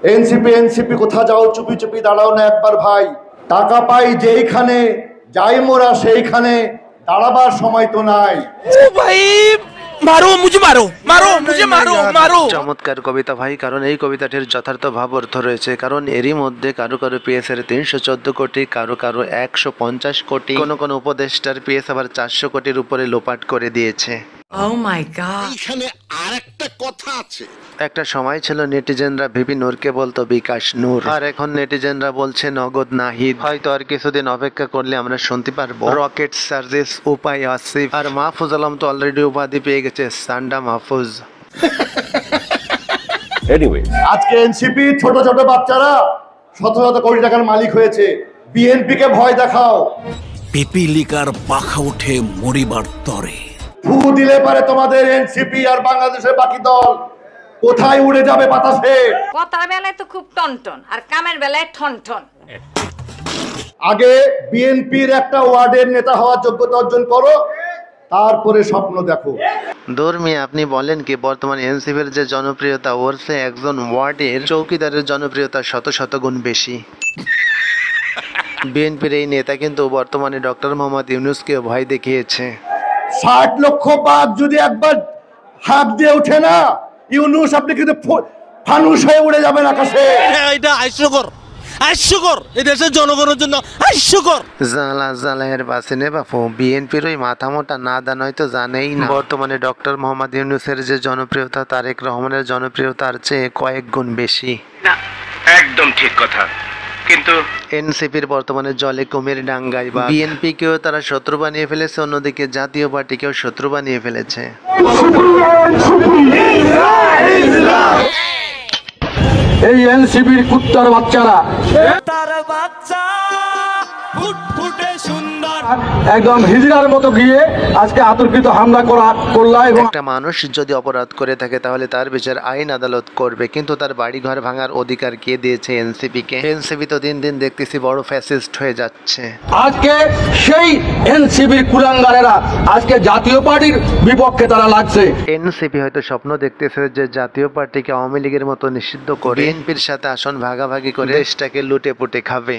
NCP NCP কোথা যাও, চুপি চুপি দাঁড়াও না একবার ভাই। টাকা পাই যেইখানে, যাই মোরা সেইখানে, দাঁড়াবার সময় তো নাই। ভাই মারো মুঝে, মারো মারো মুঝে, মারো মারো। চমৎকার কবিতা ভাই, কারণ এই কবিতাটির যথার্থ ভাব অর্থ রয়েছে। কারণ এরই মধ্যে কারো কারো পিএস এর 314 কোটি, কারো কারো 150 কোটি, কোন উপদেষ্টার পিএস আবার 400 কোটির উপরে লোপাট করে দিয়েছে। Oh my God! এখানে আরেকটা কথা আছে। একটা সময় ছিল নেটিজেনরা ভিপি নূরকে বলতো বিকাশ নূর, আর এখন নেটিজেনরা বলছে নগদ নাহিদ। হয়তো আর কিছুদিন অপেক্ষা করলে আমরা শুনতে পারবো রকেট সার্জিস উপায় আসিফ। আর মাহফুজ আলম তো অলরেডি উপাধি পেয়ে গেছে সান্ডা মাহফুজ। আজকে এনসিপি ছোট ছোট বাচ্চারা শত শত কোটি টাকার মালিক হয়েছে। বিএনপি কে ভয় দেখাও, পিপিলিকার পাখা উঠে মরিবার তরে। ফু দিলে পারে তোমাদের এনসিপি আর বাংলাদেশের বাকি দল কোথায় উড়ে যাবে বাতাসে। কথার বেলায় তো খুব টনটন, আর কামের বেলায় ঠনঠন। আগে বিএনপির একটা ওয়ার্ডের নেতা হওয়ার যোগ্যতা অর্জন করো, তারপরে স্বপ্ন দেখো। ধর্মিয়া আপনি বলেন কি, বর্তমান এনসিপির যে জনপ্রিয়তা, ওর সে একজন ওয়ার্ডের চৌকিদারের জনপ্রিয়তা শত শত গুণ বেশি। বিএনপির এই নেতা কিন্তু বর্তমানে ডক্টর মোহাম্মদ ইউনূসকে ভয় দেখিয়েছে। 60 লক্ষ বাঘ যদি একবার হাঁক দিয়ে ওঠে না, ইউনূস আপনি কিন্তু ফানুস হয়ে উড়ে যাবেন আকাশে। এটা হাস্যকর, হাস্যকর, এই দেশের জনগণের জন্য হাস্যকর। জ্বালা জ্বালায়ের বাসিনে বাপু, বিএনপির ওই মাথা মোটা না দান হয়তো জানেই না বর্তমানে ডক্টর মোহাম্মদ ইউনূসের যে জনপ্রিয়তা তারেক রহমানের জনপ্রিয়তার চেয়ে কয়েক গুণ বেশি। না, একদম ঠিক কথা। কিন্তু এনসিপির বর্তমানে জলে কুমির ডাঙ্গায় বা বিএনপিকেও তারা শত্রু বানিয়ে ফেলেছে, অন্যদিকে জাতীয় পার্টিকেও শত্রু বানিয়ে ফেলেছে। এই এনসিপির কুত্তার বাচ্চারা, তার বাচ্চা ফুটফুটে সুন্দর, একদম হিজড়ার মতো গিয়ে আজকে আতর্কিত হামলা করলা। এবং একটা মানুষ যদি অপরাধ করে থাকে তাহলে তার বিচার আইন আদালত করবে, কিন্তু তার বাড়ি ঘর ভাঙার অধিকার কে দিয়েছে এনসিপি কে? এনসিপি তো দিন দিন দেখতেছি বড় ফ্যাসিস্ট হয়ে যাচ্ছে। আজকে সেই এনসিপির কুলাঙ্গারেরা আজকে জাতীয় পার্টির বিপক্ষে তারা লাগছে। এনসিপি হয়তো স্বপ্ন দেখতেছে যে জাতীয় পার্টিকে আওয়ামী লীগের মতো নিষিদ্ধ করে বিএনপির সাথে আসন ভাগাভাগি করে দেশটাকে লুটে পুটে খাবে।